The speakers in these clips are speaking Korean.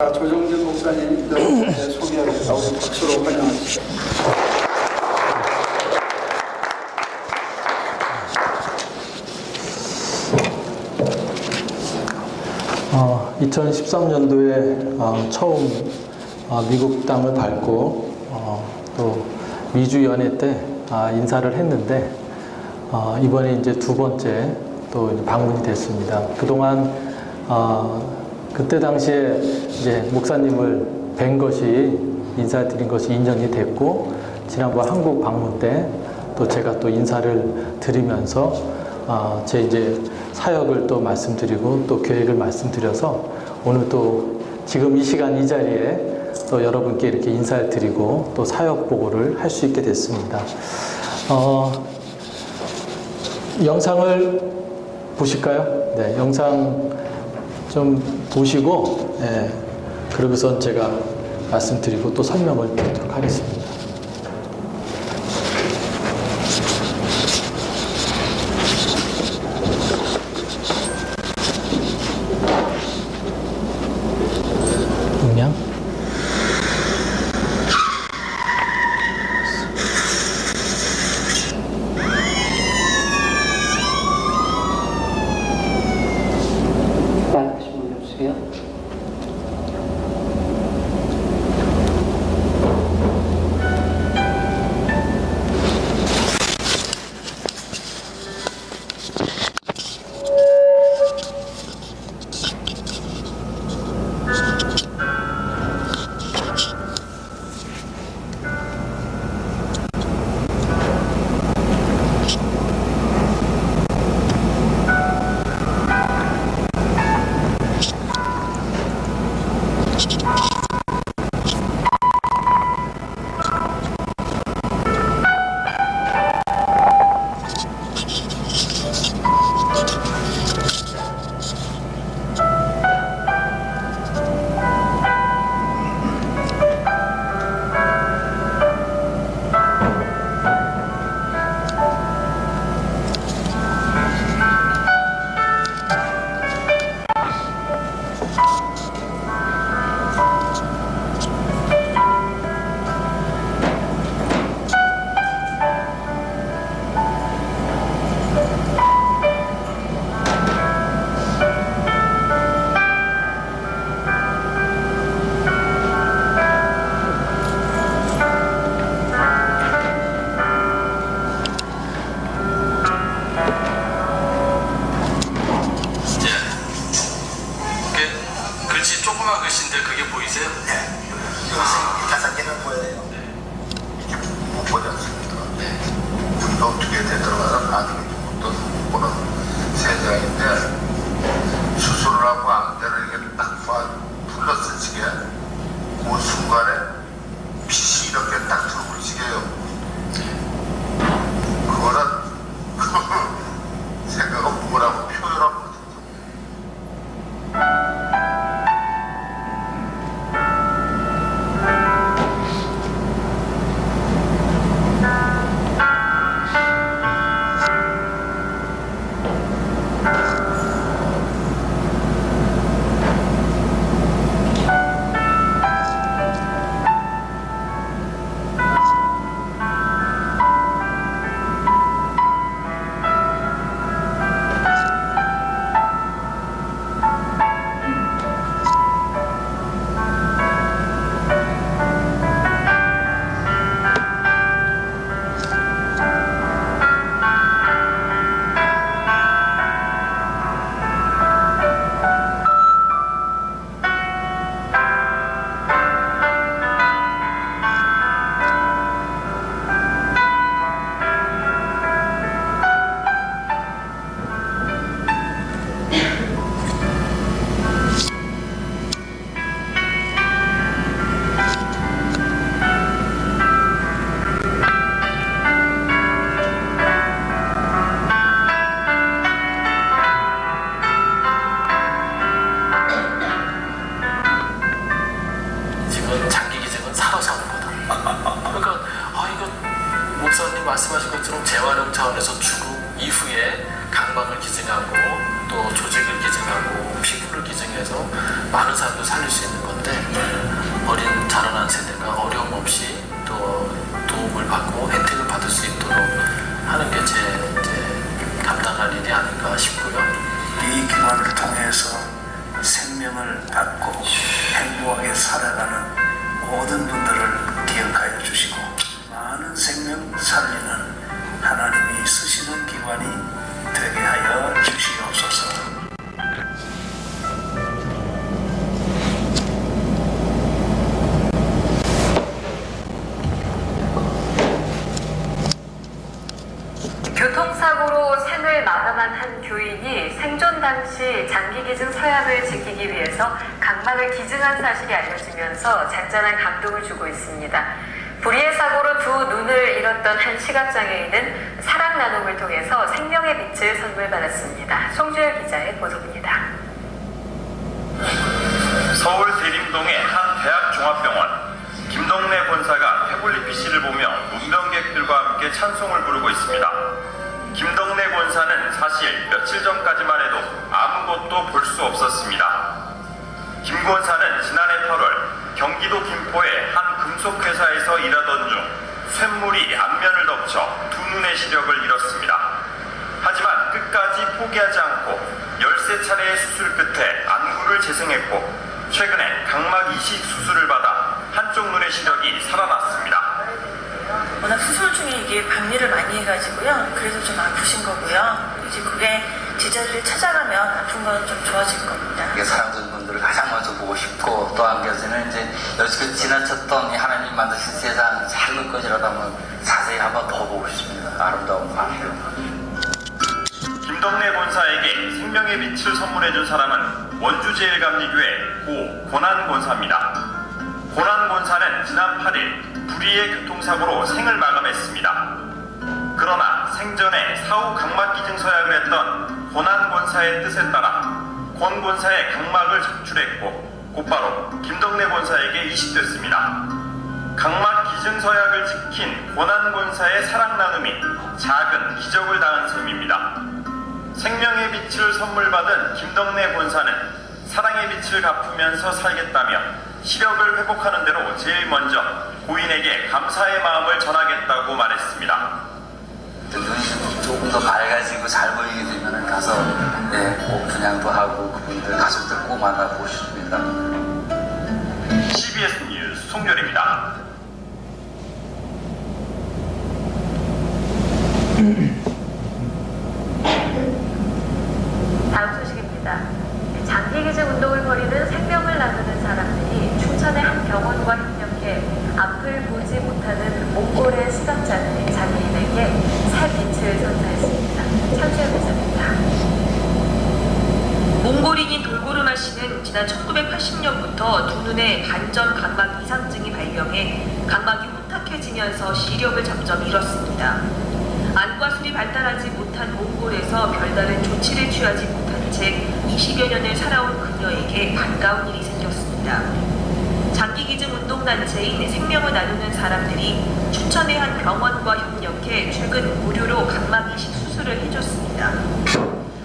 조정진 목사님 소개하겠습니다. 우리 박수로 환영하시죠. 2013년도에 처음 미국 땅을 밟고 또 미주 연회 때 인사를 했는데 이번에 이제 두 번째 또 방문이 됐습니다. 그동안 그때 당시에 이제 목사님을 뵌 것이 인사드린 것이 2년이 됐고 지난번 한국 방문 때 또 제가 또 인사를 드리면서 제 이제 사역을 또 말씀드리고 또 계획을 말씀드려서 오늘 또 지금 이 시간 이 자리에 또 여러분께 이렇게 인사를 드리고 또 사역 보고를 할 수 있게 됐습니다. 영상을 보실까요? 네, 영상 좀 보시고 그러고선 제가 말씀드리고 또 설명을 드리도록 하겠습니다. 음량 목사님 말씀하신 것처럼 재활용 차원에서 죽음 이후에 강박을 기증하고 또 조직을 기증하고 피부를 기증해서 많은 사람도 살릴 수 있는 건데 어린 자라난 세대가 어려움 없이 또 도움을 받고 혜택을 받을 수 있도록 하는 게 제 감당할 일이 아닌가 싶고요. 이 기관을 통해서 생명을 받고 행복하게 살아가는 모든 분들을 기억하여 주시고 많은 생명 살리는 하나님이 쓰시는 기관이 되게 하여 주시옵소서. 교통사고로 생을 마감한 한 교인이 생존 당시 장기기증 서약을 지키기 위해서 각막을 기증한 사실이 알려지면서 잔잔한 감동을 주고 있습니다. 불의의 사고로 두 눈을 잃었던 한 시각장애인은 사랑 나눔을 통해서 생명의 빛을 선물받았습니다. 송주열 기자의 보도입니다. 서울 대림동의 한 대학종합병원. 김덕래 권사가 태블릿 PC를 보며 문병객들과 함께 찬송을 부르고 있습니다. 김덕래 권사는 사실 며칠 전까지만 해도 아무것도 볼 수 없었습니다. 김 권사는 지난해 8월 경기도 김포의 한 금속회사에서 일하던 중 쇳물이 안면을 덮쳐 두 눈의 시력을 잃었습니다. 하지만 끝까지 포기하지 않고 13차례의 수술 끝에 안구를 재생했고 최근에 각막 이식 수술을 받아 한쪽 눈의 시력이 살아났습니다. 워낙 수술 중에 이게 박리를 많이 해가지고요. 그래서 좀 아프신 거고요. 이제 그게 제자리를 찾아가면 아픈 건 좀 좋아질 겁니다. 사랑하는 분들을 가장 먼저 보고 싶고 또 한 가지는 이제 여지껏 지나쳤던 이 하나님 만드신 세상 작은 것이라도 한번 자세히 한번 더 보고 싶습니다. 아름다운 광경. 김덕래 권사에게 생명의 빛을 선물해준 사람은 원주제일감리교회 고고난 권사입니다. 고난 권사는 지난 8일 불의의 교통사고로 생을 마감했습니다. 그러나 생전에 사후 각막기증 서약을 했던 고난 권사의 뜻에 따라 권 권사의 각막을 적출했고 곧바로 김덕래 권사에게 이식됐습니다. 각막기증 서약을 지킨 고난 권사의 사랑 나눔이 작은 기적을 낳은 셈입니다. 생명의 빛을 선물받은 김덕래 권사는 사랑의 빛을 갚으면서 살겠다며 시력을 회복하는 대로 제일 먼저 고인에게 감사의 마음을 전하겠다고 말했습니다. 눈이 조금 더 밝아지고 잘 보이게 되면 가서 꼭 분양도 하고 그분들 가족들 꼭 만나보고 싶습니다. CBS 뉴스 송렬입니다. 다음 소식입니다. 장기기증 운동을 벌이는 생명을 나누는 사람들이 춘천의 한 병원과 협력해 앞을 보지 못하는 몽골의 시각장애인 장애인에게 새 빛을 선사했습니다. 창주현 기자입니다. 몽골인인 돌고르마 씨는 지난 1980년부터 두 눈에 반전 각막 이상증이 발병해 각막이 혼탁해지면서 시력을 점점 잃었습니다. 안과술이 발달하지 못한 몽골에서 별다른 조치를 취하지 못한 채 20여 년을 살아온 그녀에게 반가운 일이 생겼습니다. 장기기증 운동단체인 생명을 나누는 사람들이 춘천의 한 병원과 협력해 최근 무료로 각막 이식 수술을 해줬습니다.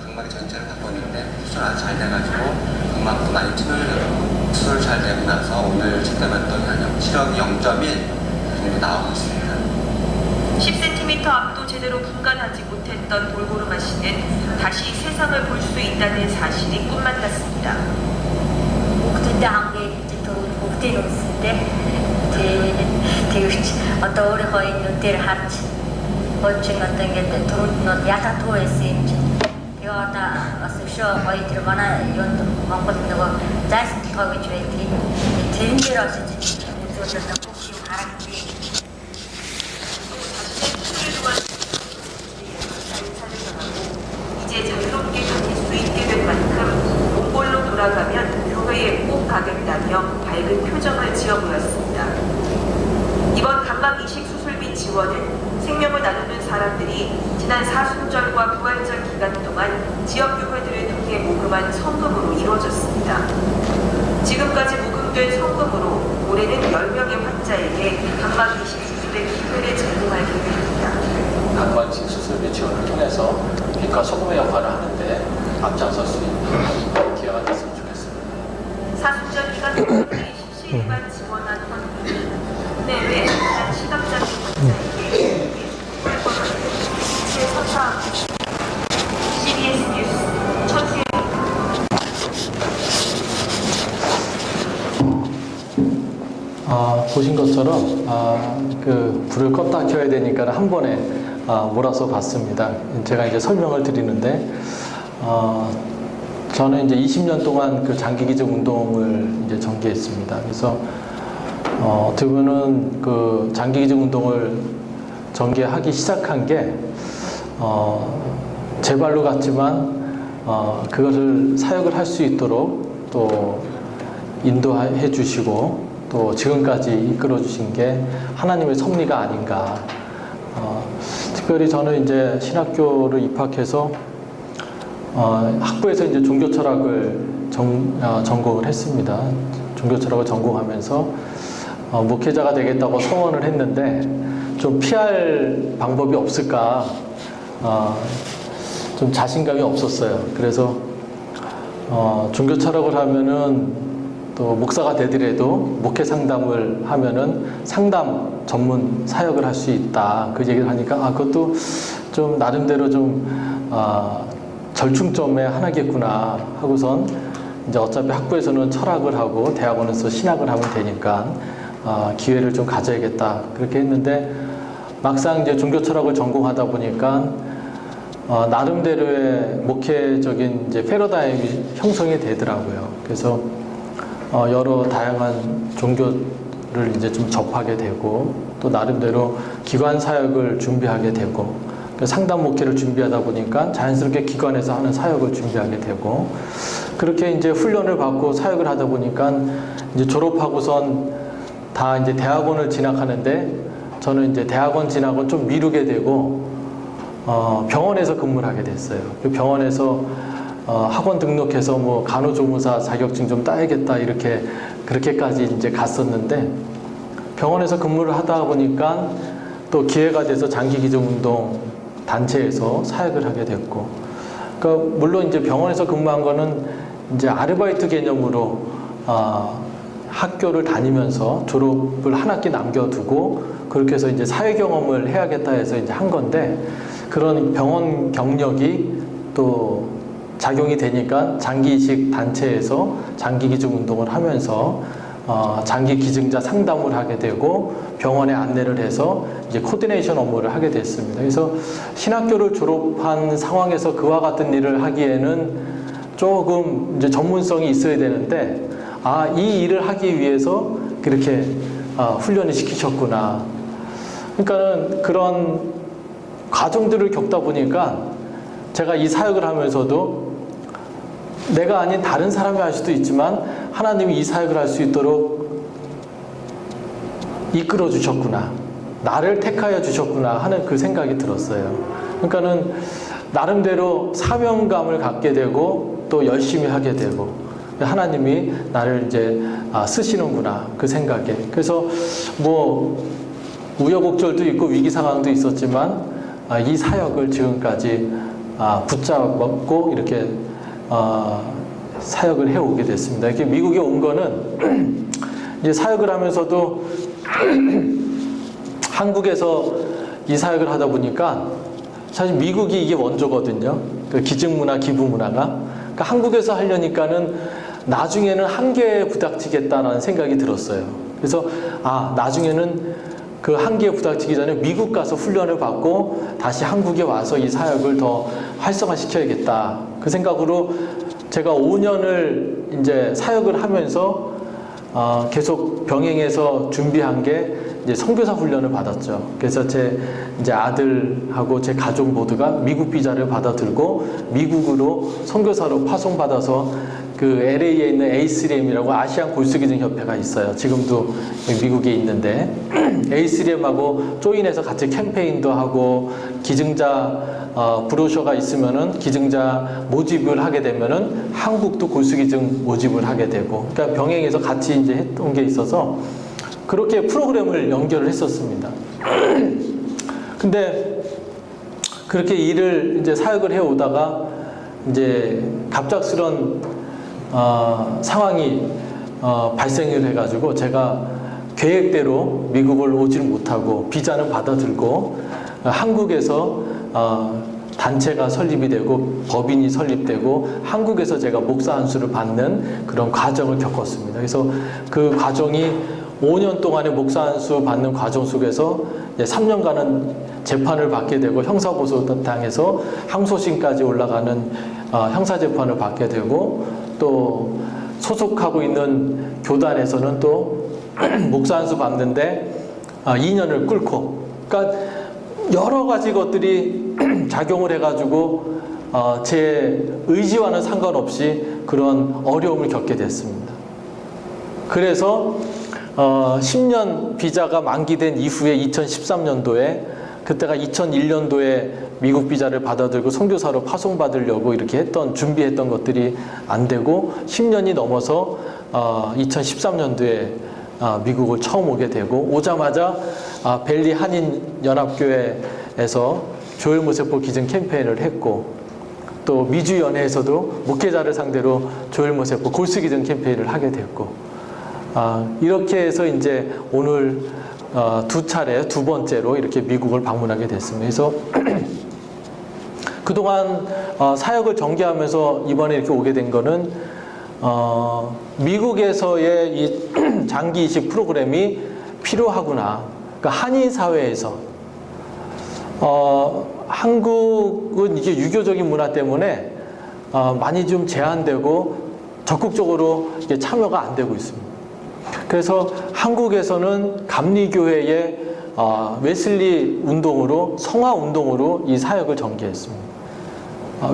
각막이 전체를 갖고 있는데 수술 아주 잘 돼가지고 각막도 많이 찌그러졌고 수술 잘 되고 나서 오늘 측정했더니 시력이 0.1 정도 나오고 있습니다. 10cm 앞도 제대로 분간하지 못했던 돌고르마 씨는 다시 세상을 볼 수 있다는 사실이 꿈만 같습니다. хүүхдүүдтэй хамгийн бүгдийг үзсэндээ тэгвч одоо өөрийнхөө энэ нүд дээр харж хуучин одоо ингээд түрүүнд нь ятатуу байсан юм чинь тэгээ одоо бас өшөө гоё тэр манай юунд Монгол нөгөө зайсан толгой гэж байдгийг тэрэн дээр очиж үзүүлээд бүх юм харагдчих. 이제 자유롭게 다닐 수 있게 된 만큼 몽골로 돌아가면 교회에 꼭 가겠다며 밝은 표정을 지어 보였습니다. 이번 각막 이식 수술비 지원은 생명을 나누는 사람들이 지난 사순절과 부활절 기간 동안 지역 교회들을 통해 모금한 성금으로 이루어졌습니다. 지금까지 모금된 성금으로 올해는 10명의 환자에게 각막 이식 수술의 기회를 제공할 계획입니다. 각막 이식 수술비 지원을 통해서 빛과 소금의 역할을 하는데 앞장설 수 있는 기회가 됐으면 좋겠습니다. 사순절 기간 동안에 실시일반 지원한 헌금은 국내외 다른 시각장애 환자에게 선사합니다. CBS 뉴스 천수연 보신 것처럼 그 불을 껐다 켜야 되니까 한 번에 몰아서 봤습니다. 제가 이제 설명을 드리는데 저는 이제 20년 동안 그 장기기증 운동을 이제 전개했습니다. 그래서 어떻게 보면은 그 장기기증 운동을 전개하기 시작한 게 제 발로 갔지만 그것을 사역을 할 수 있도록 또 인도해 주시고 또 지금까지 이끌어 주신 게 하나님의 섭리가 아닌가. 특별히 저는 이제 신학교를 입학해서 학부에서 이제 종교 철학을 전공을 했습니다. 종교 철학을 전공하면서 목회자가 되겠다고 소원을 했는데 좀 피할 방법이 없을까 좀 자신감이 없었어요. 그래서 종교 철학을 하면은 또 목사가 되더라도 목회 상담을 하면은 상담 전문 사역을 할 수 있다. 그 얘기를 하니까 그것도 좀 나름대로 좀 절충점에 하나겠구나 하고선 이제 어차피 학부에서는 철학을 하고 대학원에서 신학을 하면 되니까 기회를 좀 가져야겠다 그렇게 했는데 막상 이제 종교 철학을 전공하다 보니까 나름대로의 목회적인 이제 패러다임이 형성이 되더라고요. 그래서 여러 다양한 종교를 이제 좀 접하게 되고 또 나름대로 기관 사역을 준비하게 되고 상담 목회를 준비하다 보니까 자연스럽게 기관에서 하는 사역을 준비하게 되고 그렇게 이제 훈련을 받고 사역을 하다 보니까 이제 졸업하고선 다 이제 대학원을 진학하는데 저는 이제 대학원 진학은 좀 미루게 되고 병원에서 근무를 하게 됐어요. 그 병원에서 학원 등록해서 뭐 간호조무사 자격증 좀 따야겠다 그렇게까지 이제 갔었는데 병원에서 근무를 하다 보니까 또 기회가 돼서 장기기증운동 단체에서 사역을 하게 됐고 그러니까 물론 이제 병원에서 근무한 거는 이제 아르바이트 개념으로 학교를 다니면서 졸업을 한 학기 남겨두고 그렇게 해서 이제 사회 경험을 해야겠다 해서 이제 한 건데 그런 병원 경력이 또 작용이 되니까 장기이식 단체에서 장기기증 운동을 하면서 장기 기증자 상담을 하게 되고 병원에 안내를 해서 이제 코디네이션 업무를 하게 됐습니다. 그래서 신학교를 졸업한 상황에서 그와 같은 일을 하기에는 조금 이제 전문성이 있어야 되는데 이 일을 하기 위해서 그렇게 훈련을 시키셨구나. 그러니까는 그런 과정들을 겪다 보니까 제가 이 사역을 하면서도 내가 아닌 다른 사람이 할 수도 있지만 하나님이 이 사역을 할 수 있도록 이끌어 주셨구나. 나를 택하여 주셨구나 하는 그 생각이 들었어요. 그러니까는 나름대로 사명감을 갖게 되고 또 열심히 하게 되고 하나님이 나를 이제 쓰시는구나 그 생각에. 그래서 뭐 우여곡절도 있고 위기 상황도 있었지만 이 사역을 지금까지 붙잡고 이렇게 사역을 해오게 됐습니다. 이렇게 미국에 온 거는 이제 사역을 하면서도 한국에서 이 사역을 하다 보니까 사실 미국이 이게 원조거든요. 그 기증문화, 기부문화가. 그러니까 한국에서 하려니까는 나중에는 한계에 부닥치겠다라는 생각이 들었어요. 그래서 나중에는 그 한계에 부닥치기 전에 미국 가서 훈련을 받고 다시 한국에 와서 이 사역을 더 활성화시켜야겠다. 그 생각으로 제가 5년을 이제 사역을 하면서 계속 병행해서 준비한 게 이제 선교사 훈련을 받았죠. 그래서 제 이제 아들하고 제 가족 모두가 미국 비자를 받아들고 미국으로 선교사로 파송받아서 그 LA에 있는 A3M이라고 아시안 골수기증 협회가 있어요. 지금도 미국에 있는데 A3M하고 조인해서 같이 캠페인도 하고 기증자 브로셔가 있으면은 기증자 모집을 하게 되면은 한국도 골수기증 모집을 하게 되고 그러니까 병행해서 같이 이제 했던 게 있어서 그렇게 프로그램을 연결을 했었습니다. 근데 그렇게 일을 이제 사역을 해 오다가 이제 갑작스런 상황이 발생을 해가지고 제가 계획대로 미국을 오지를 못하고 비자는 받아들고 한국에서 단체가 설립이 되고 법인이 설립되고 한국에서 제가 목사 안수를 받는 그런 과정을 겪었습니다. 그래서 그 과정이 5년 동안의 목사 안수 받는 과정 속에서 3년간은 재판을 받게 되고 형사고소당해서 항소심까지 올라가는 형사재판을 받게 되고 또 소속하고 있는 교단에서는 또 목사 안수 받는데 2년을 꿇고, 그러니까 여러 가지 것들이 작용을 해가지고 제 의지와는 상관없이 그런 어려움을 겪게 됐습니다. 그래서 10년 비자가 만기된 이후에 2013년도에 그때가 2001년도에 미국 비자를 받아들고 선교사로 파송받으려고 이렇게 준비했던 것들이 안 되고 10년이 넘어서 2013년도에 미국을 처음 오게 되고, 오자마자 벨리 한인연합교회에서 조엘 모세포 기증 캠페인을 했고, 또 미주연회에서도 목회자를 상대로 조엘 모세포 골수 기증 캠페인을 하게 됐고, 이렇게 해서 이제 오늘 두 번째로 이렇게 미국을 방문하게 됐습니다. 그래서 그동안 사역을 전개하면서 이번에 이렇게 오게 된 거는 미국에서의 이 장기 이식 프로그램이 필요하구나. 그러니까 한인 사회에서 한국은 이게 유교적인 문화 때문에 많이 좀 제한되고 적극적으로 이게 참여가 안 되고 있습니다. 그래서 한국에서는 감리교회의 웨슬리 운동으로, 성화 운동으로 이 사역을 전개했습니다.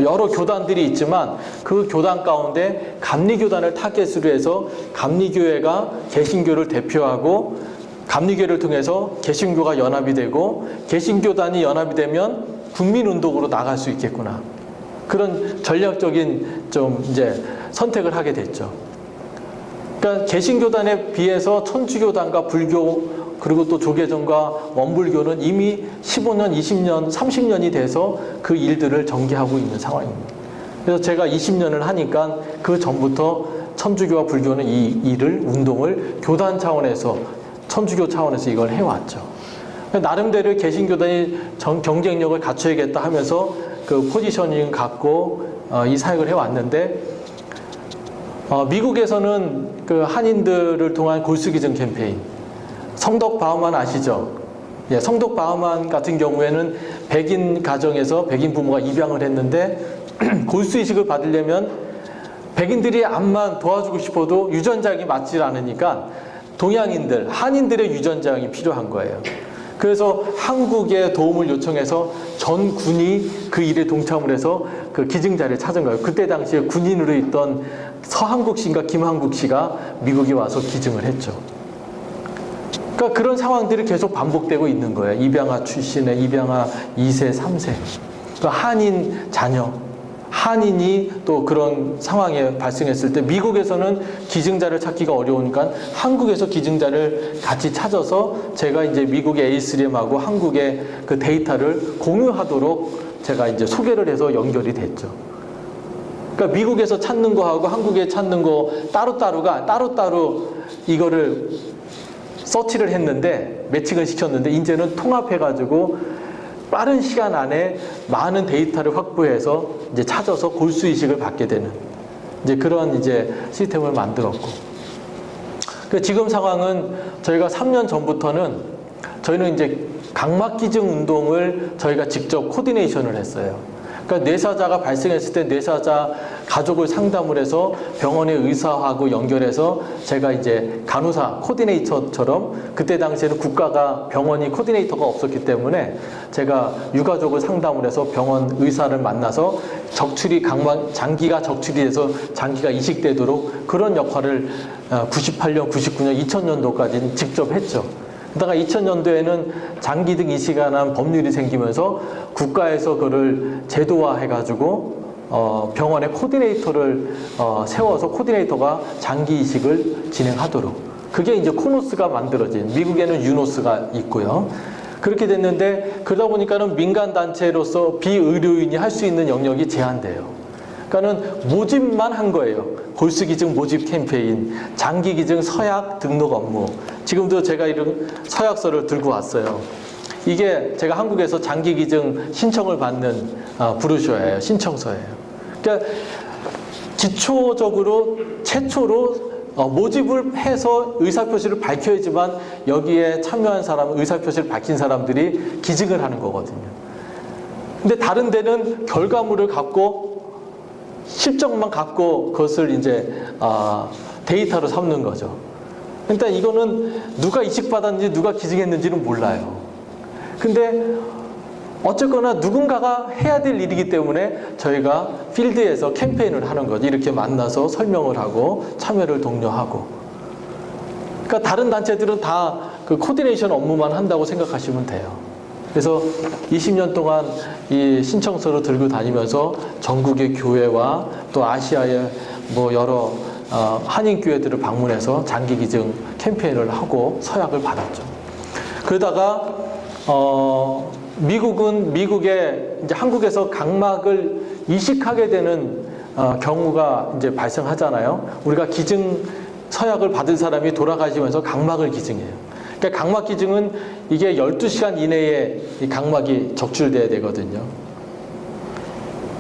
여러 교단들이 있지만 그 교단 가운데 감리교단을 타겟으로 해서 감리교회가 개신교를 대표하고 감리교회를 통해서 개신교가 연합이 되고 개신교단이 연합이 되면 국민운동으로 나갈 수 있겠구나. 그런 전략적인 좀 이제 선택을 하게 됐죠. 그러니까 개신교단에 비해서 천주교단과 불교 그리고 또 조계종과 원불교는 이미 15년, 20년, 30년이 돼서 그 일들을 전개하고 있는 상황입니다. 그래서 제가 20년을 하니까 그 전부터 천주교와 불교는 이 일을, 운동을 교단 차원에서, 천주교 차원에서 이걸 해왔죠. 나름대로 개신교단이 경쟁력을 갖춰야겠다 하면서 그 포지셔닝을 갖고 이 사역을 해왔는데, 미국에서는 그 한인들을 통한 골수기증 캠페인, 성덕 바흐만 아시죠? 예, 성덕 바흐만 같은 경우에는 백인 가정에서 백인 부모가 입양을 했는데 골수이식을 받으려면 백인들이 암만 도와주고 싶어도 유전자형이 맞지 않으니까 동양인들, 한인들의 유전자형이 필요한 거예요. 그래서 한국에 도움을 요청해서 전 군이 그 일에 동참을 해서 그 기증자를 찾은 거예요. 그때 당시에 군인으로 있던 서한국 씨인가 김한국 씨가 미국에 와서 기증을 했죠. 그러니까 그런 상황들이 계속 반복되고 있는 거예요. 입양아 출신의 입양아 2세, 3세. 그러니까 한인 자녀, 한인이 또 그런 상황에 발생했을 때 미국에서는 기증자를 찾기가 어려우니까 한국에서 기증자를 같이 찾아서 제가 이제 미국의 A3M하고 한국의 그 데이터를 공유하도록 제가 이제 소개를 해서 연결이 됐죠. 그러니까 미국에서 찾는 거하고 한국에 찾는 거 따로따로 이거를 서치를 했는데, 매칭을 시켰는데 이제는 통합해가지고 빠른 시간 안에 많은 데이터를 확보해서 이제 찾아서 골수이식을 받게 되는 이제 그런 이제 시스템을 만들었고, 지금 상황은 저희가 3년 전부터는 저희는 이제 각막기증 운동을 저희가 직접 코디네이션을 했어요. 그러니까 뇌사자가 발생했을 때 뇌사자 가족을 상담을 해서 병원의 의사하고 연결해서 제가 이제 간호사 코디네이터처럼, 그때 당시에는 국가가 병원이 코디네이터가 없었기 때문에 제가 유가족을 상담을 해서 병원 의사를 만나서 적출이 장기가 적출이 돼서 장기가 이식되도록 그런 역할을 98년, 99년, 2000년도까지는 직접 했죠. 그러다가 2000년도에는 장기 등 이식에 관한 법률이 생기면서 국가에서 그를 제도화해가지고 병원에 코디네이터를 세워서 코디네이터가 장기 이식을 진행하도록, 그게 이제 코노스가 만들어진, 미국에는 유노스가 있고요. 그렇게 됐는데, 그러다 보니까는 민간 단체로서 비의료인이 할 수 있는 영역이 제한돼요. 그러니까는 모집만 한 거예요. 골수기증 모집 캠페인, 장기기증 서약 등록 업무. 지금도 제가 이런 서약서를 들고 왔어요. 이게 제가 한국에서 장기기증 신청을 받는 브로셔예요. 신청서예요. 그러니까 기초적으로 최초로 모집을 해서 의사표시를 밝혀야지만 여기에 참여한 사람, 의사표시를 밝힌 사람들이 기증을 하는 거거든요. 근데 다른 데는 결과물을 갖고 실적만 갖고 그것을 이제 데이터로 삼는 거죠. 그러니까 이거는 누가 이식받았는지 누가 기증했는지는 몰라요. 근데 어쨌거나 누군가가 해야 될 일이기 때문에 저희가 필드에서 캠페인을 하는 거죠. 이렇게 만나서 설명을 하고 참여를 독려하고. 그러니까 다른 단체들은 다 그 코디네이션 업무만 한다고 생각하시면 돼요. 그래서 20년 동안 이 신청서를 들고 다니면서 전국의 교회와 또 아시아의 뭐 여러 한인교회들을 방문해서 장기기증 캠페인을 하고 서약을 받았죠. 그러다가 미국은 미국에 이제 한국에서 각막을 이식하게 되는 경우가 이제 발생하잖아요. 우리가 기증 서약을 받은 사람이 돌아가시면서 각막을 기증해요. 그러니까 각막 기증은 이게 12시간 이내에 이 각막이 적출돼야 되거든요.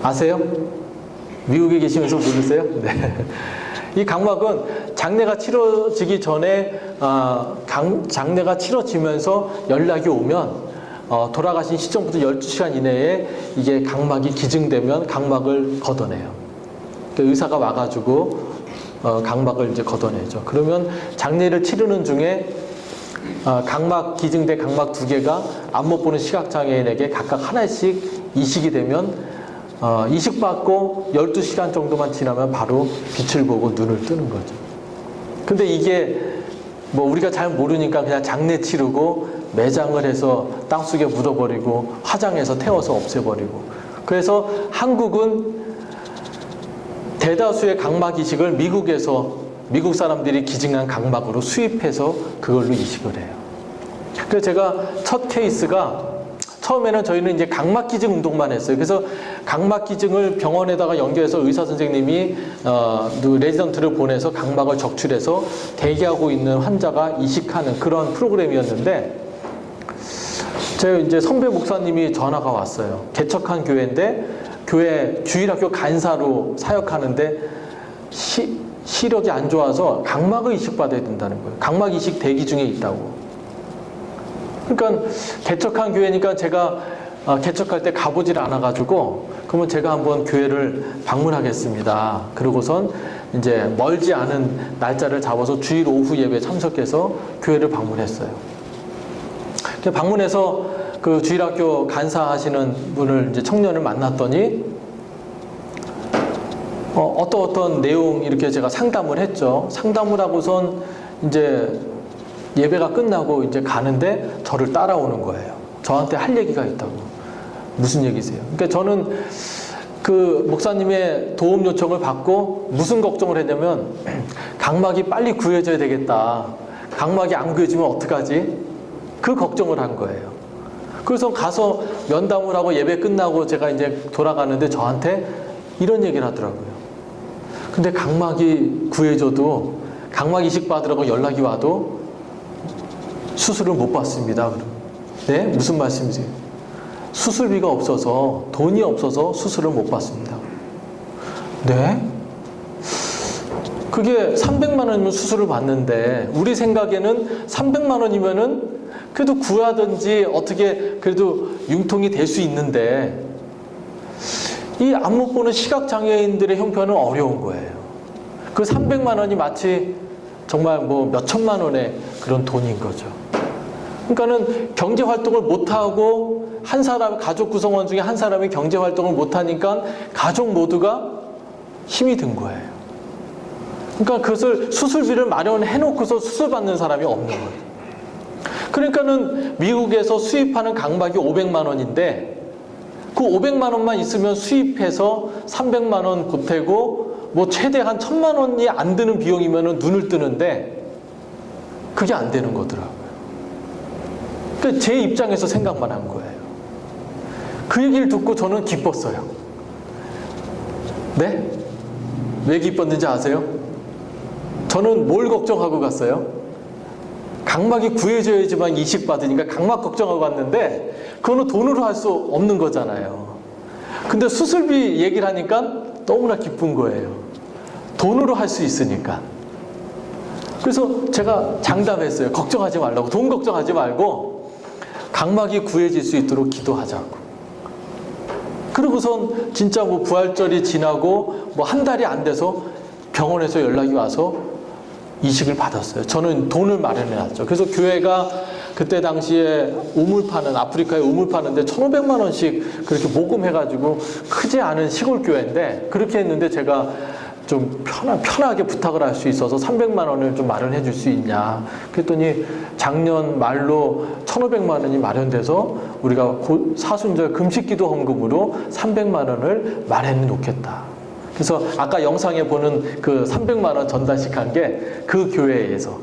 아세요? 미국에 계시면서 모르세요? 네. 이 각막은 장례가 치러지기 전에 장례가 치러지면서 연락이 오면 돌아가신 시점부터 12시간 이내에 이게 각막이 기증되면 각막을 걷어내요. 그러니까 의사가 와가지고 각막을 이제 걷어내죠. 그러면 장례를 치르는 중에 각막 기증된 각막 2개가 안 못 보는 시각장애인에게 각각 하나씩 이식이 되면 이식받고 12시간 정도만 지나면 바로 빛을 보고 눈을 뜨는 거죠. 근데 이게 뭐 우리가 잘 모르니까 그냥 장례 치르고 매장을 해서 땅속에 묻어버리고 화장해서 태워서 없애버리고. 그래서 한국은 대다수의 각막 이식을 미국 사람들이 기증한 각막으로 수입해서 그걸로 이식을 해요. 그래서 제가 첫 케이스가 처음에는 저희는 이제 각막 기증 운동만 했어요. 그래서 각막 기증을 병원에다가 연결해서 의사 선생님이 레지던트를 보내서 각막을 적출해서 대기하고 있는 환자가 이식하는 그런 프로그램이었는데, 제가 이제 선배 목사님이 전화가 왔어요. 개척한 교회인데 교회 주일학교 간사로 사역하는데 시력이 안 좋아서 각막을 이식받아야 된다는 거예요. 각막 이식 대기 중에 있다고. 그러니까 개척한 교회니까 제가 개척할 때 가보질 않아가지고 그러면 제가 한번 교회를 방문하겠습니다. 그러고선 이제 멀지 않은 날짜를 잡아서 주일 오후 예배에 참석해서 교회를 방문했어요. 방문해서 그 주일학교 간사하시는 분을 이제 청년을 만났더니 어떤 내용 이렇게 제가 상담을 했죠. 상담을 하고선 이제 예배가 끝나고 이제 가는데 저를 따라오는 거예요. 저한테 할 얘기가 있다고. 무슨 얘기세요? 그러니까 저는 그 목사님의 도움 요청을 받고 무슨 걱정을 했냐면 각막이 빨리 구해져야 되겠다. 각막이 안 구해지면 어떡하지? 그 걱정을 한 거예요. 그래서 가서 면담을 하고 예배 끝나고 제가 이제 돌아가는데 저한테 이런 얘기를 하더라고요. 근데 각막이 구해져도 각막 이식 받으라고 연락이 와도 수술을 못 받습니다. 네? 무슨 말씀이세요? 수술비가 없어서, 돈이 없어서 수술을 못 받습니다. 네? 그게 300만 원이면 수술을 받는데 우리 생각에는 300만 원이면은 그래도 구하든지 어떻게 그래도 융통이 될 수 있는데 이 안 못 보는 시각장애인들의 형편은 어려운 거예요. 그 300만 원이 마치 정말 뭐 몇 천만 원의 그런 돈인 거죠. 그러니까는 경제 활동을 못 하고 한 사람 가족 구성원 중에 한 사람이 경제 활동을 못 하니까 가족 모두가 힘이 든 거예요. 그러니까 그것을 수술비를 마련해 놓고서 수술 받는 사람이 없는 거예요. 그러니까는 미국에서 수입하는 각막이 500만 원인데 그 500만 원만 있으면 수입해서 300만 원 보태고 뭐 최대 한 1000만 원이 안 드는 비용이면은 눈을 뜨는데 그게 안 되는 거더라고요. 그러니까 제 입장에서 생각만 한 거예요. 그 얘기를 듣고 저는 기뻤어요. 네? 왜 기뻤는지 아세요? 저는 뭘 걱정하고 갔어요? 각막이 구해져야지만 이식 받으니까 각막 걱정하고 갔는데 그거는 돈으로 할 수 없는 거잖아요. 근데 수술비 얘기를 하니까 너무나 기쁜 거예요. 돈으로 할 수 있으니까. 그래서 제가 장담했어요. 걱정하지 말라고. 돈 걱정하지 말고 각막이 구해질 수 있도록 기도하자고. 그러고선 진짜 뭐 부활절이 지나고 뭐 한 달이 안 돼서 병원에서 연락이 와서 이식을 받았어요. 저는 돈을 마련해 놨죠. 그래서 교회가 그때 당시에 우물 파는, 아프리카에 우물 파는데 1,500만 원씩 그렇게 모금해가지고 크지 않은 시골 교회인데 그렇게 했는데 제가 좀 편하게 부탁을 할 수 있어서 300만 원을 좀 마련해 줄 수 있냐. 그랬더니 작년 말로 1,500만 원이 마련돼서 우리가 사순절 금식기도 헌금으로 300만 원을 마련해 놓겠다. 그래서 아까 영상에 보는 그 300만 원 전달식 한 게 그 교회에서.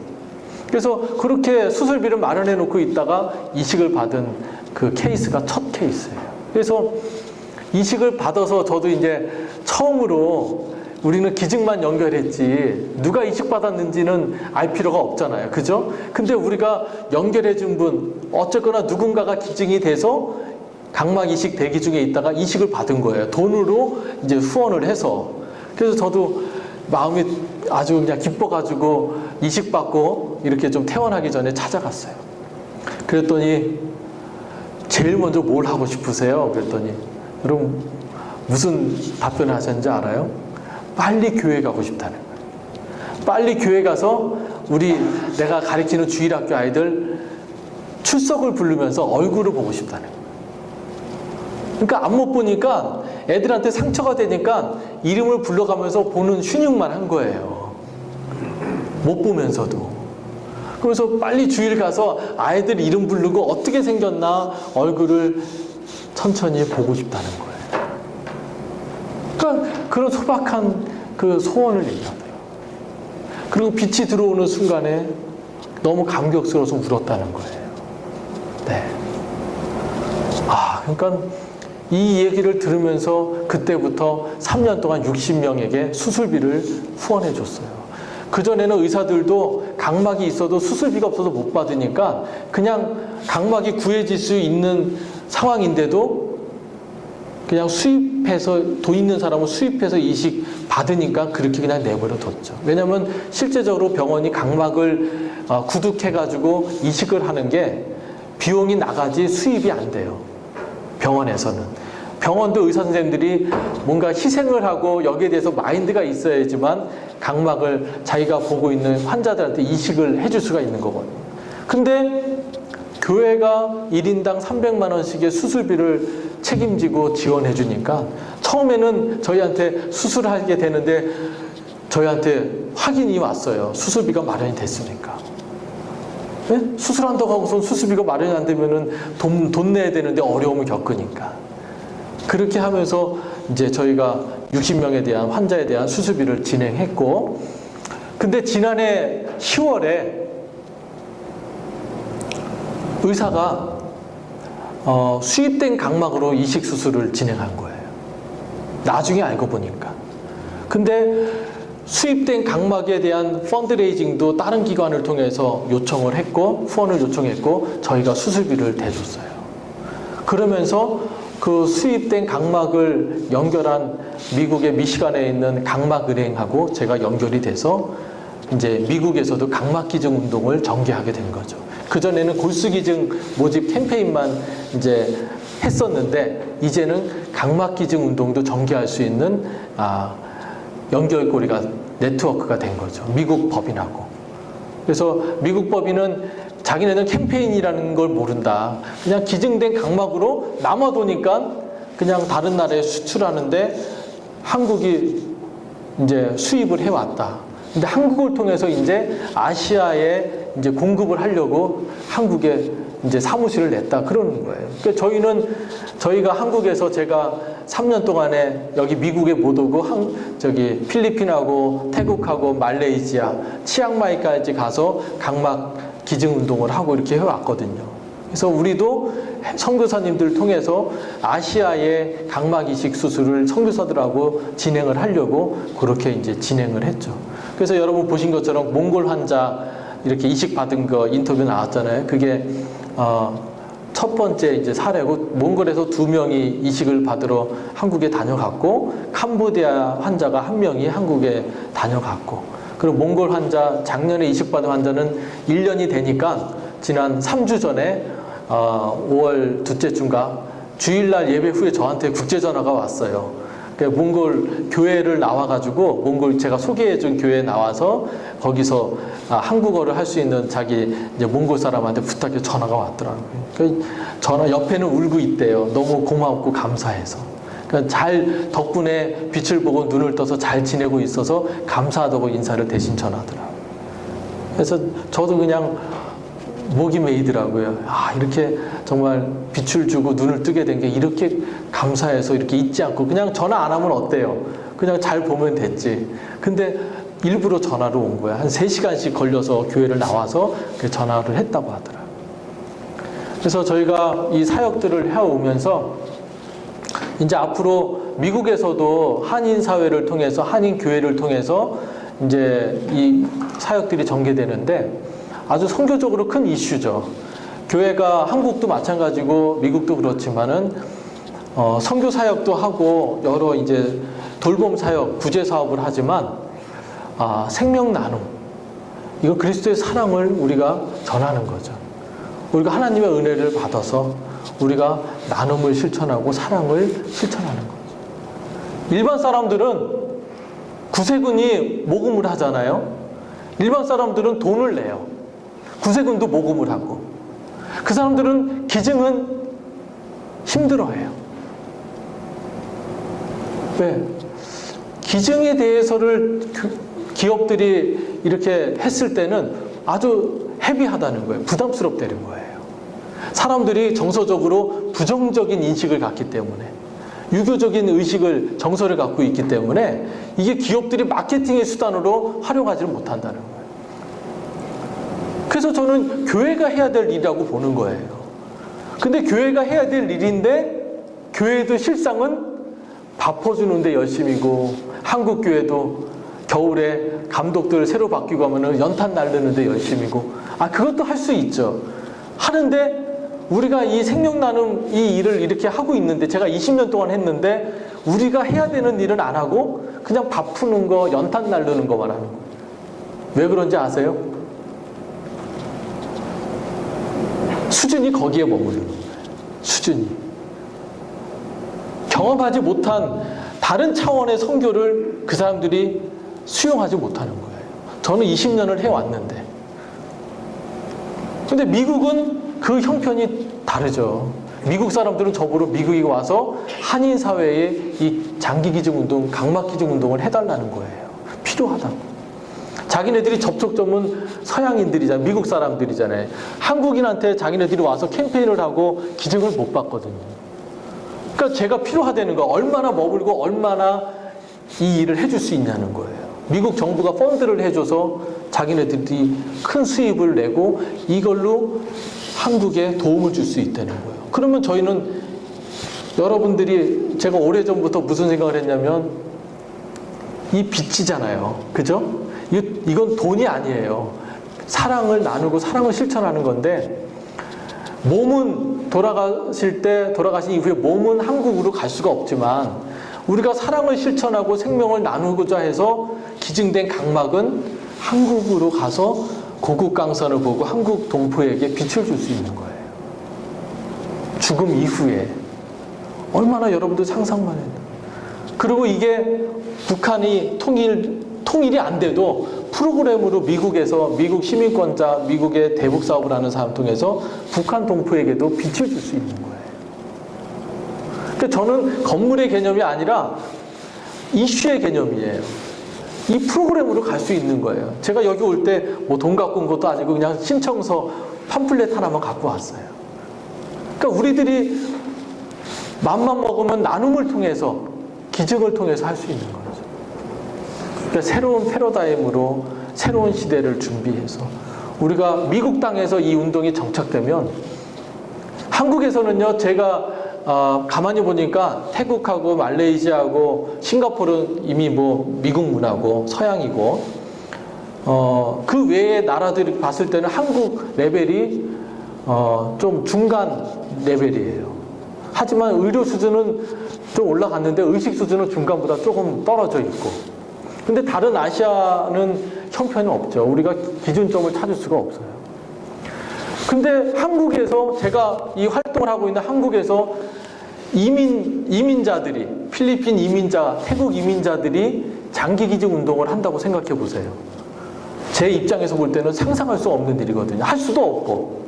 그래서 그렇게 수술비를 마련해 놓고 있다가 이식을 받은 그 케이스가 첫 케이스예요. 그래서 이식을 받아서 저도 이제 처음으로 우리는 기증만 연결했지 누가 이식 받았는지는 알 필요가 없잖아요. 그죠? 근데 우리가 연결해 준 분, 어쨌거나 누군가가 기증이 돼서 각막 이식 대기 중에 있다가 이식을 받은 거예요. 돈으로 이제 후원을 해서. 그래서 저도 마음이 아주 그냥 기뻐가지고 이식 받고 이렇게 좀 퇴원하기 전에 찾아갔어요. 그랬더니 제일 먼저 뭘 하고 싶으세요? 그랬더니 여러분 무슨 답변을 하셨는지 알아요? 빨리 교회 가고 싶다는 거예요. 빨리 교회 가서 내가 가르치는 주일학교 아이들 출석을 부르면서 얼굴을 보고 싶다는 거예요. 그러니까 안 못 보니까 애들한테 상처가 되니까 이름을 불러가면서 보는 휘늉만 한 거예요. 못 보면서도. 그래서 빨리 주일 가서 아이들 이름 부르고 어떻게 생겼나 얼굴을 천천히 보고 싶다는 거예요. 그러니까 그런 소박한 그 소원을 얘기하더라고요. 그리고 빛이 들어오는 순간에 너무 감격스러워서 울었다는 거예요. 네. 그러니까 이 얘기를 들으면서 그때부터 3년 동안 60명에게 수술비를 후원해 줬어요. 그전에는 의사들도 각막이 있어도 수술비가 없어서 못 받으니까 그냥 각막이 구해질 수 있는 상황인데도 그냥 수입해서, 돈 있는 사람은 수입해서 이식 받으니까 그렇게 그냥 내버려 뒀죠. 왜냐하면 실제적으로 병원이 각막을 구독해가지고 이식을 하는 게 비용이 나가지 수입이 안 돼요. 병원에서는. 병원도 의사 선생님들이 뭔가 희생을 하고 여기에 대해서 마인드가 있어야지만 각막을 자기가 보고 있는 환자들한테 이식을 해줄 수가 있는 거거든요. 근데 교회가 1인당 300만 원씩의 수술비를 책임지고 지원해 주니까 처음에는 저희한테 수술하게 되는데 저희한테 확인이 왔어요. 수술비가 마련이 됐으니까. 네? 수술한다고 하고서 수술비가 마련이 안 되면은 돈 내야 되는데 어려움을 겪으니까. 그렇게 하면서 이제 저희가 60명에 대한 환자에 대한 수술비를 진행했고, 근데 지난해 10월에 의사가 수입된 각막으로 이식 수술을 진행한 거예요. 나중에 알고 보니까. 근데 수입된 각막에 대한 펀드레이징도 다른 기관을 통해서 요청을 했고 후원을 요청했고 저희가 수술비를 대줬어요. 그러면서 그 수입된 각막을 연결한 미국의 미시간에 있는 각막은행하고 제가 연결이 돼서 이제 미국에서도 각막기증 운동을 전개하게 된 거죠. 그전에는 골수기증 모집 캠페인만 이제 했었는데 이제는 각막기증 운동도 전개할 수 있는 연결고리가 네트워크가 된 거죠. 미국 법인하고. 그래서 미국 법인은 자기네는 캠페인이라는 걸 모른다. 그냥 기증된 각막으로 남아도니까 그냥 다른 나라에 수출하는데 한국이 이제 수입을 해왔다. 근데 한국을 통해서 이제 아시아에 이제 공급을 하려고 한국에 이제 사무실을 냈다. 그러는 거예요. 그러니까 저희가 한국에서 제가 3년 동안에 여기 미국에 못 오고 필리핀하고 태국하고 말레이시아, 치앙마이까지 가서 각막 기증 운동을 하고 이렇게 해왔거든요. 그래서 우리도 선교사님들 통해서 아시아의 각막 이식 수술을 선교사들하고 진행을 하려고 그렇게 이제 진행을 했죠. 그래서 여러분 보신 것처럼 몽골 환자 이렇게 이식 받은 거 인터뷰 나왔잖아요. 그게 첫 번째 이제 사례고, 몽골에서 2명이 이식을 받으러 한국에 다녀갔고, 캄보디아 환자가 1명이 한국에 다녀갔고, 그리고 몽골 환자, 작년에 이식받은 환자는 1년이 되니까 지난 3주 전에 5월 둘째 주인가 주일날 예배 후에 저한테 국제 전화가 왔어요. 몽골 교회를 나와가지고, 몽골 제가 소개해준 교회에 나와서 거기서 한국어를 할 수 있는 자기 이제 몽골 사람한테 부탁해 전화가 왔더라고요. 전화 옆에는 울고 있대요. 너무 고맙고 감사해서. 잘 덕분에 빛을 보고 눈을 떠서 잘 지내고 있어서 감사하다고 인사를 대신 전하더라고요. 그래서 저도 그냥 목이 메이더라고요. 이렇게 정말 빛을 주고 눈을 뜨게 된 게 이렇게 감사해서 이렇게 잊지 않고, 그냥 전화 안 하면 어때요? 그냥 잘 보면 됐지. 근데 일부러 전화로 온 거야. 한 3시간씩 걸려서 교회를 나와서 전화를 했다고 하더라고요. 그래서 저희가 이 사역들을 해오면서 이제 앞으로 미국에서도 한인 사회를 통해서, 한인 교회를 통해서 이제 이 사역들이 전개되는데 아주 선교적으로 큰 이슈죠. 교회가 한국도 마찬가지고 미국도 그렇지만은 선교 사역도 하고 여러 이제 돌봄 사역, 구제 사업을 하지만 생명 나눔, 이거 그리스도의 사랑을 우리가 전하는 거죠. 우리가 하나님의 은혜를 받아서 우리가 나눔을 실천하고 사랑을 실천하는 거죠. 일반 사람들은 구세군이 모금을 하잖아요. 일반 사람들은 돈을 내요. 구세군도 모금을 하고. 그 사람들은 기증은 힘들어해요. 왜? 기증에 대해서를 기업들이 이렇게 했을 때는 아주 헤비하다는 거예요. 부담스럽다는 거예요. 사람들이 정서적으로 부정적인 인식을 갖기 때문에, 유교적인 의식을, 정서를 갖고 있기 때문에 이게 기업들이 마케팅의 수단으로 활용하지를 못한다는 거예요. 그래서 저는 교회가 해야 될 일이라고 보는 거예요. 근데 교회가 해야 될 일인데 교회도 실상은 밥 퍼주는데 열심이고, 한국 교회도 겨울에 감독들 새로 바뀌고 하면은 연탄 날르는데 열심이고, 그것도 할 수 있죠. 하는데 우리가 이 생명 나눔 이 일을 이렇게 하고 있는데, 제가 20년 동안 했는데 우리가 해야 되는 일은 안 하고 그냥 밥 푸는 거, 연탄 날르는 거만 하는 거예요. 왜 그런지 아세요? 수준이 거기에 머무르는 거예요. 수준이. 경험하지 못한 다른 차원의 선교를 그 사람들이 수용하지 못하는 거예요. 저는 20년을 해왔는데. 근데 미국은 그 형편이 다르죠. 미국 사람들은 저보러 미국에 와서 한인 사회에 이 장기 기증 운동, 각막 기증 운동을 해달라는 거예요. 필요하다고. 자기네들이 접촉점은 서양인들이잖아요. 미국 사람들이잖아요. 한국인한테 자기네들이 와서 캠페인을 하고 기증을 못 받거든요. 그러니까 제가 필요하다는 거, 얼마나 머물고 얼마나 이 일을 해줄 수 있냐는 거예요. 미국 정부가 펀드를 해줘서 자기네들이 큰 수입을 내고 이걸로 한국에 도움을 줄 수 있다는 거예요. 그러면 저희는, 여러분들이, 제가 오래전부터 무슨 생각을 했냐면, 이 빚이잖아요. 그죠? 이건 돈이 아니에요. 사랑을 나누고 사랑을 실천하는 건데, 몸은 돌아가신 이후에 몸은 한국으로 갈 수가 없지만, 우리가 사랑을 실천하고 생명을 나누고자 해서 기증된 각막은 한국으로 가서 고국 강산을 보고 한국 동포에게 빛을 줄 수 있는 거예요. 죽음 이후에. 얼마나 여러분들 상상만 해도. 그리고 이게 북한이 통일이 안 돼도 프로그램으로 미국에서, 미국 시민권자, 미국의 대북 사업을 하는 사람 통해서 북한 동포에게도 빛을 줄 수 있는 거예요. 그러니까 저는 건물의 개념이 아니라 이슈의 개념이에요. 이 프로그램으로 갈 수 있는 거예요. 제가 여기 올 때 뭐 돈 갖고 온 것도 아니고 그냥 신청서 팜플렛 하나만 갖고 왔어요. 그러니까 우리들이 맘만 먹으면 나눔을 통해서, 기증을 통해서 할 수 있는 거죠. 그러니까 새로운 패러다임으로 새로운 시대를 준비해서, 우리가 미국 땅에서 이 운동이 정착되면 한국에서는요, 제가 가만히 보니까 태국하고 말레이시아하고 싱가포르는 이미 뭐 미국 문화고 서양이고, 그 외의 나라들이 봤을 때는 한국 레벨이 좀 중간 레벨이에요. 하지만 의료 수준은 좀 올라갔는데 의식 수준은 중간보다 조금 떨어져 있고, 근데 다른 아시아는 형편이 없죠. 우리가 기준점을 찾을 수가 없어요. 근데 한국에서, 제가 이 활동을 하고 있는 한국에서 이민자들이, 필리핀 이민자, 태국 이민자들이 장기기증 운동을 한다고 생각해 보세요. 제 입장에서 볼 때는 상상할 수 없는 일이거든요. 할 수도 없고.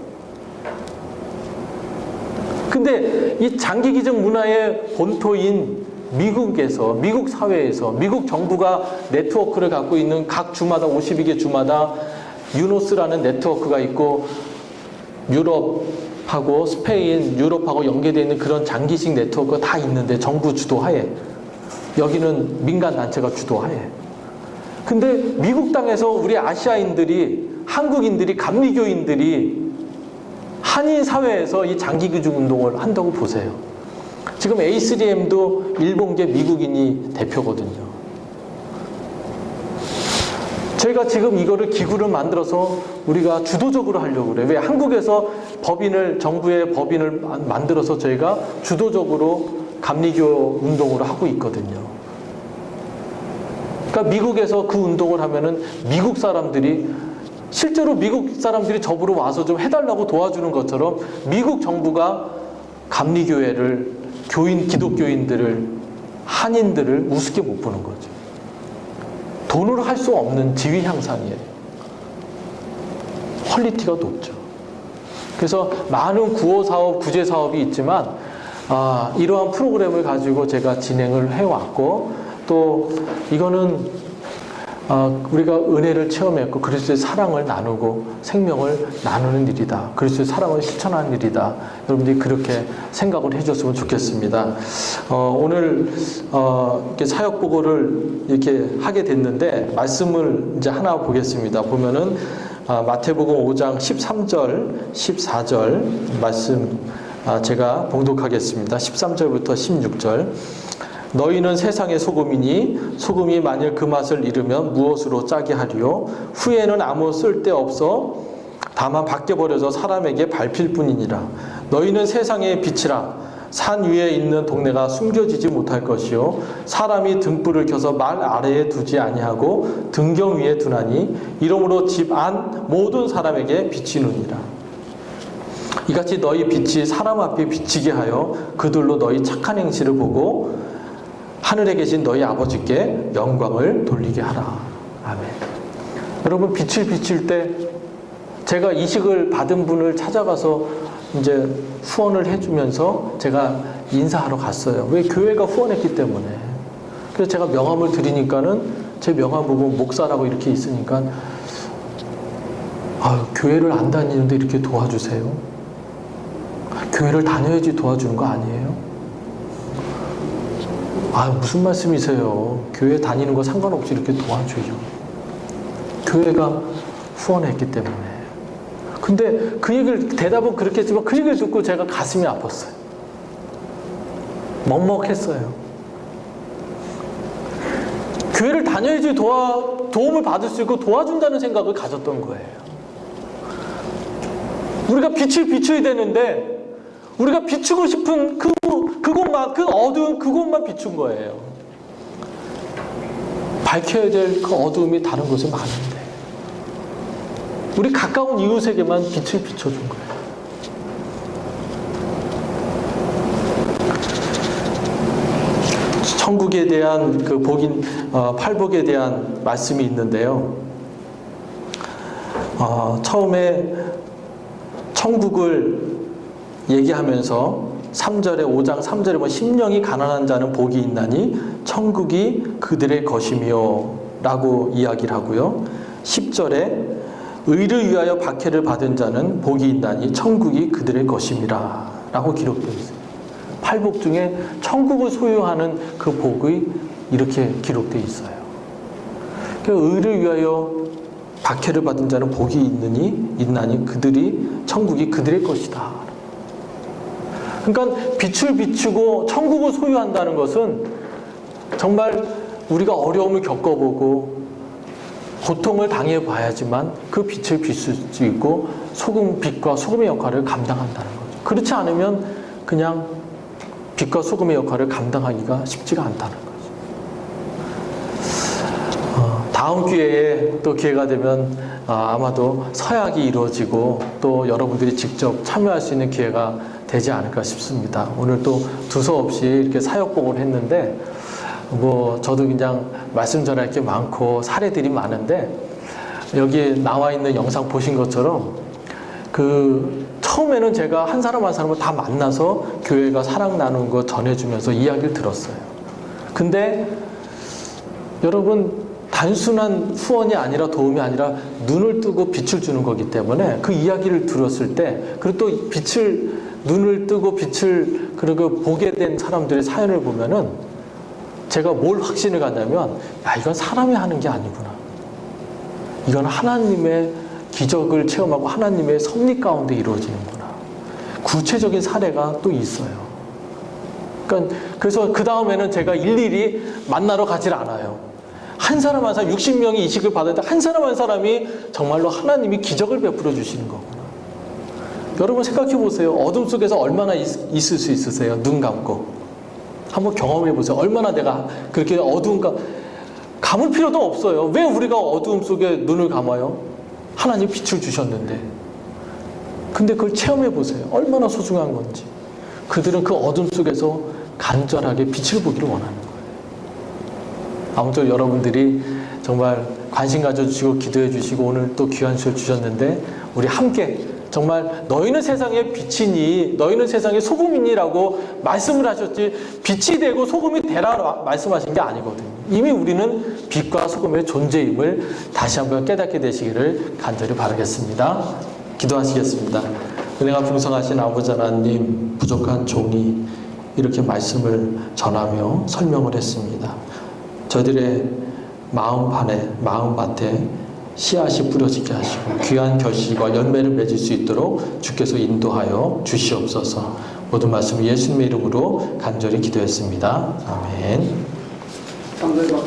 근데 이 장기기증 문화의 본토인 미국에서, 미국 사회에서, 미국 정부가 네트워크를 갖고 있는 각 주마다 52개 주마다 유노스라는 네트워크가 있고, 유럽하고 스페인, 유럽하고 연계되어 있는 그런 장기식 네트워크가 다 있는데, 정부 주도하에, 여기는 민간 단체가 주도하에. 근데 미국 땅에서 우리 아시아인들이, 한국인들이, 감리교인들이 한인 사회에서 이 장기기증 운동을 한다고 보세요. 지금 A3M도 일본계 미국인이 대표거든요. 저희가 지금 이거를 기구를 만들어서 우리가 주도적으로 하려고 그래요. 왜? 한국에서 법인을, 정부의 법인을 만들어서 저희가 주도적으로 감리교 운동을 하고 있거든요. 그러니까 미국에서 그 운동을 하면은 미국 사람들이, 실제로 미국 사람들이 저보러 와서 좀 해달라고 도와주는 것처럼 미국 정부가 감리교회를, 기독교인들을, 한인들을 우습게 못 보는 거죠. 돈으로 할 수 없는 지위 향상이에요. 퀄리티가 높죠. 그래서 많은 구호 사업, 구제 사업이 있지만, 이러한 프로그램을 가지고 제가 진행을 해왔고, 또 이거는 우리가 은혜를 체험했고 그리스도의 사랑을 나누고 생명을 나누는 일이다. 그리스도의 사랑을 실천하는 일이다. 여러분들이 그렇게 생각을 해줬으면 좋겠습니다. 오늘 이렇게 사역 보고를 이렇게 하게 됐는데, 말씀을 이제 하나 보겠습니다. 보면은 마태복음 5장 13절, 14절 말씀 제가 봉독하겠습니다. 13절부터 16절. 너희는 세상의 소금이니 소금이 만일 그 맛을 잃으면 무엇으로 짜게 하리요? 후에는 아무 쓸데없어 다만 밖에 버려져 사람에게 밟힐 뿐이니라. 너희는 세상의 빛이라. 산 위에 있는 동네가 숨겨지지 못할 것이요 사람이 등불을 켜서 말 아래에 두지 아니하고 등경 위에 두나니 이러므로 집 안 모든 사람에게 비치느니라. 이같이 너희 빛이 사람 앞에 비치게 하여 그들로 너희 착한 행실을 보고 하늘에 계신 너희 아버지께 영광을 돌리게 하라. 아멘. 여러분, 빛을 비칠 때 제가 이식을 받은 분을 찾아가서 이제 후원을 해주면서 제가 인사하러 갔어요. 왜? 교회가 후원했기 때문에. 그래서 제가 명함을 드리니까는 제 명함 보고 목사라고 이렇게 있으니까, 교회를 안 다니는데 이렇게 도와주세요. 교회를 다녀야지 도와주는 거 아니에요? 무슨 말씀이세요? 교회 다니는 거 상관없이 이렇게 도와줘요. 교회가 후원했기 때문에. 근데 그 얘기를, 대답은 그렇게 했지만 그 얘기를 듣고 제가 가슴이 아팠어요. 먹먹했어요. 교회를 다녀야지 도움을 받을 수 있고 도와준다는 생각을 가졌던 거예요. 우리가 빛을 비춰야 되는데, 우리가 비추고 싶은 그곳만, 그 어두운 그곳만 비춘 거예요. 밝혀야 될 그 어두움이 다른 곳에 많은데, 우리 가까운 이웃에게만 빛을 비춰준 거예요. 천국에 대한 그 팔복에 대한 말씀이 있는데요. 처음에 천국을 얘기하면서 3절에, 5장 3절에 보면 심령이 가난한 자는 복이 있나니 천국이 그들의 것이며 라고 이야기를 하고요. 10절에 의를 위하여 박해를 받은 자는 복이 있나니 천국이 그들의 것임이라 라고 기록되어 있어요. 팔복 중에 천국을 소유하는 그 복이 이렇게 기록되어 있어요. 의를 위하여 박해를 받은 자는 복이 있나니 천국이 그들의 것이다. 그러니까 빛을 비추고 천국을 소유한다는 것은 정말 우리가 어려움을 겪어보고 고통을 당해봐야지만 그 빛을 비출 수 있고 빛과 소금의 역할을 감당한다는 거죠. 그렇지 않으면 그냥 빛과 소금의 역할을 감당하기가 쉽지가 않다는 거죠. 다음 기회에 또 기회가 되면 아마도 서약이 이루어지고 또 여러분들이 직접 참여할 수 있는 기회가 되지 않을까 싶습니다. 오늘 또 두서없이 이렇게 사역복을 했는데 저도 그냥 말씀 전할 게 많고 사례들이 많은데 여기 나와 있는 영상 보신 것처럼 처음에는 제가 한 사람 한 사람을 다 만나서 교회가 사랑 나누는 거 전해주면서 이야기를 들었어요. 근데 여러분 단순한 후원이 아니라 도움이 아니라 눈을 뜨고 빛을 주는 거기 때문에 그 이야기를 들었을 때 그리고 또 눈을 뜨고 빛을 보게 된 사람들의 사연을 보면은 제가 뭘 확신을 갖냐면 이건 사람이 하는 게 아니구나. 이건 하나님의 기적을 체험하고 하나님의 섭리 가운데 이루어지는구나. 구체적인 사례가 또 있어요. 그래서 그 다음에는 제가 일일이 만나러 가질 않아요. 한 사람 한 사람 60명이 이식을 받았는데 한 사람 한 사람이 정말로 하나님이 기적을 베풀어 주시는 거구나. 여러분 생각해 보세요. 어둠 속에서 얼마나 있을 수 있으세요? 눈 감고 한번 경험해 보세요. 얼마나 내가 그렇게 감을 필요도 없어요. 왜 우리가 어두움 속에 눈을 감아요? 하나님 빛을 주셨는데. 근데 그걸 체험해 보세요. 얼마나 소중한 건지. 그들은 그 어둠 속에서 간절하게 빛을 보기를 원하는 거예요. 아무튼 여러분들이 정말 관심 가져주시고 기도해 주시고 오늘 또 귀한 시를 주셨는데 우리 함께 정말 너희는 세상의 빛이니 너희는 세상의 소금이니라고 말씀을 하셨지 빛이 되고 소금이 되라 말씀하신 게 아니거든요. 이미 우리는 빛과 소금의 존재임을 다시 한번 깨닫게 되시기를 간절히 바라겠습니다. 기도하시겠습니다. 은혜가 풍성하신 아버지 하나님, 부족한 종이 이렇게 말씀을 전하며 설명을 했습니다. 저희들의 마음밭에 씨앗이 뿌려지게 하시고 귀한 결실과 열매를 맺을 수 있도록 주께서 인도하여 주시옵소서. 모든 말씀 예수님의 이름으로 간절히 기도했습니다. 아멘. 감사합니다.